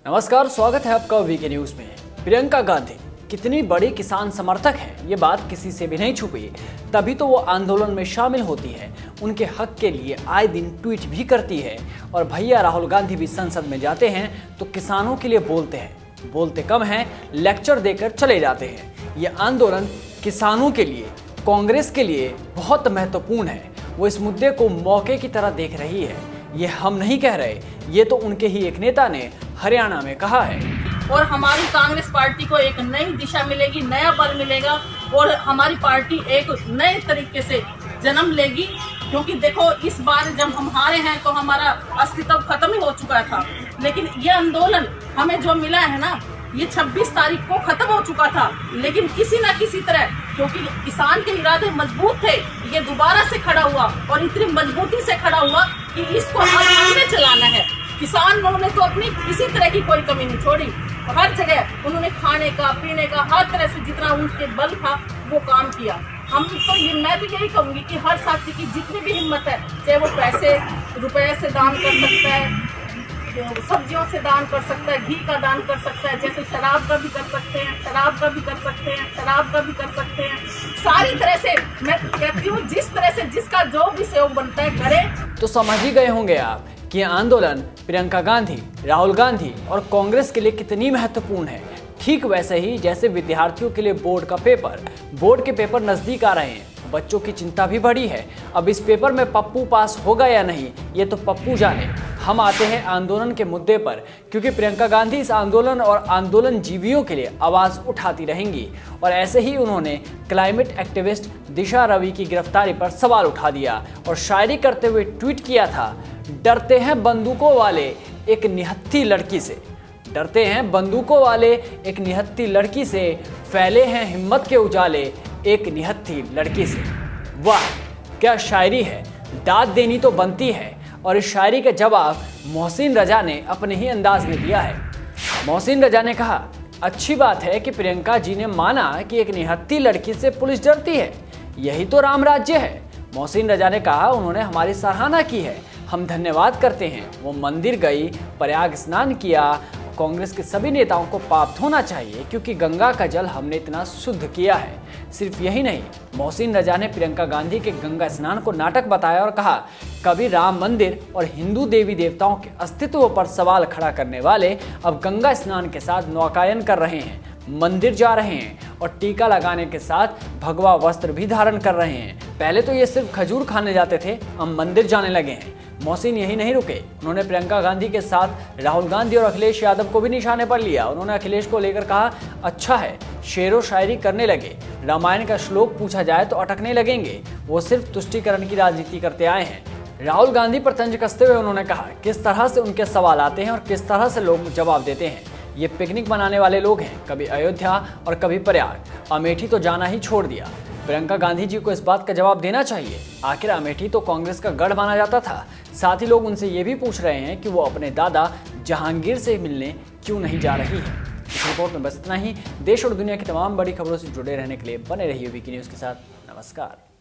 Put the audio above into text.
नमस्कार, स्वागत है आपका वीके न्यूज में। प्रियंका गांधी कितनी बड़ी किसान समर्थक है, ये बात किसी से भी नहीं छुपी। तभी तो वो आंदोलन में शामिल होती है, उनके हक के लिए आए दिन ट्वीट भी करती है। और भैया राहुल गांधी भी संसद में जाते हैं तो किसानों के लिए बोलते हैं, बोलते कम हैं, लेक्चर देकर चले जाते हैं। ये आंदोलन किसानों के लिए, कांग्रेस के लिए बहुत महत्वपूर्ण है। वो इस मुद्दे को मौके की तरह देख रही है। ये हम नहीं कह रहे, ये तो उनके ही एक नेता ने हरियाणा में कहा है। और हमारी कांग्रेस पार्टी को एक नई दिशा मिलेगी, नया बल मिलेगा और हमारी पार्टी एक नए तरीके से जन्म लेगी। क्योंकि देखो, इस बार जब हम हारे हैं तो हमारा अस्तित्व खत्म ही हो चुका था, लेकिन ये आंदोलन हमें जो मिला है ना, ये 26 तारीख को खत्म हो चुका था। लेकिन किसी न किसी तरह, क्योंकि किसान के इरादे मजबूत थे, ये दोबारा से खड़ा हुआ और इतनी मजबूती से खड़ा हुआ कि इसको अब हमने चलाना है। किसानों ने तो अपनी किसी तरह की कोई कमी नहीं छोड़ी। हर जगह उन्होंने खाने का, पीने का, हर तरह से जितना उनके बल था वो काम किया। हम तो मैं तो यही कहूंगी कि हर साथी की जितनी भी हिम्मत है, चाहे वो पैसे रुपए से दान कर सकता है, सब्जियों से दान कर सकता है, घी का दान कर सकता है, जैसे शराब का भी कर सकते हैं, शराब का भी कर सकते हैं, शराब का भी कर सकते हैं। सारी तरह से मैं कहती हूँ, जिस तरह से जिसका जो भी सहयोग बनता है करे। तो समझ ही गए होंगे आप कि ये आंदोलन प्रियंका गांधी, राहुल गांधी और कांग्रेस के लिए कितनी महत्वपूर्ण है। ठीक वैसे ही जैसे विद्यार्थियों के लिए बोर्ड के पेपर नजदीक आ रहे हैं, बच्चों की चिंता भी बढ़ी है। अब इस पेपर में पप्पू पास होगा या नहीं, ये तो पप्पू जाने। हम आते हैं आंदोलन के मुद्दे पर, क्योंकि प्रियंका गांधी इस आंदोलन और आंदोलन जीवियों के लिए आवाज उठाती रहेंगी। और ऐसे ही उन्होंने क्लाइमेट एक्टिविस्ट दिशा रवि की गिरफ्तारी पर सवाल उठा दिया और शायरी करते हुए ट्वीट किया था, डरते हैं बंदूकों वाले एक निहत्थी लड़की से, डरते हैं बंदूकों वाले एक निहत्थी लड़की से, फैले हैं हिम्मत के उजाले एक निहत्थी लड़की से। वाह, क्या शायरी है, दाद देनी तो बनती है। और इस शायरी का जवाब मोहसिन रजा ने अपने ही अंदाज में दिया है। मोहसिन रजा ने कहा, अच्छी बात है कि प्रियंका जी ने माना कि एक निहत्थी लड़की से पुलिस डरती है, यही तो राम राज्य है। मोहसिन रजा ने कहा, उन्होंने हमारी सराहना की है, हम धन्यवाद करते हैं। वो मंदिर गई, प्रयाग स्नान किया। कांग्रेस के सभी नेताओं को पाप धोना चाहिए, क्योंकि गंगा का जल हमने इतना शुद्ध किया है। सिर्फ यही नहीं, मोहसिन रजा ने प्रियंका गांधी के गंगा स्नान को नाटक बताया और कहा, कभी राम मंदिर और हिंदू देवी देवताओं के अस्तित्व पर सवाल खड़ा करने वाले अब गंगा स्नान के साथ नौकायन कर रहे हैं, मंदिर जा रहे हैं और टीका लगाने के साथ भगवा वस्त्र भी धारण कर रहे हैं। पहले तो ये सिर्फ खजूर खाने जाते थे, अब मंदिर जाने लगे हैं। मोहसिन यही नहीं रुके, उन्होंने प्रियंका गांधी के साथ राहुल गांधी और अखिलेश यादव को भी निशाने पर लिया। उन्होंने अखिलेश को लेकर कहा, अच्छा है, शेरो शायरी करने लगे, रामायण का श्लोक पूछा जाए तो अटकने लगेंगे, वो सिर्फ तुष्टीकरण की राजनीति करते आए हैं। राहुल गांधी पर तंज कसते हुए उन्होंने कहा, किस तरह से उनके सवाल आते हैं और किस तरह से लोग जवाब देते हैं। ये पिकनिक मनाने वाले लोग हैं, कभी अयोध्या और कभी प्रयाग, अमेठी तो जाना ही छोड़ दिया। प्रियंका गांधी जी को इस बात का जवाब देना चाहिए, आखिर अमेठी तो कांग्रेस का गढ़ माना जाता था। साथ ही लोग उनसे ये भी पूछ रहे हैं कि वो अपने दादा जहांगीर से मिलने क्यों नहीं जा रही है। इस रिपोर्ट में बस इतना ही। देश और दुनिया की तमाम बड़ी खबरों से जुड़े रहने के लिए बने रहिए वीके न्यूज़ के साथ। नमस्कार।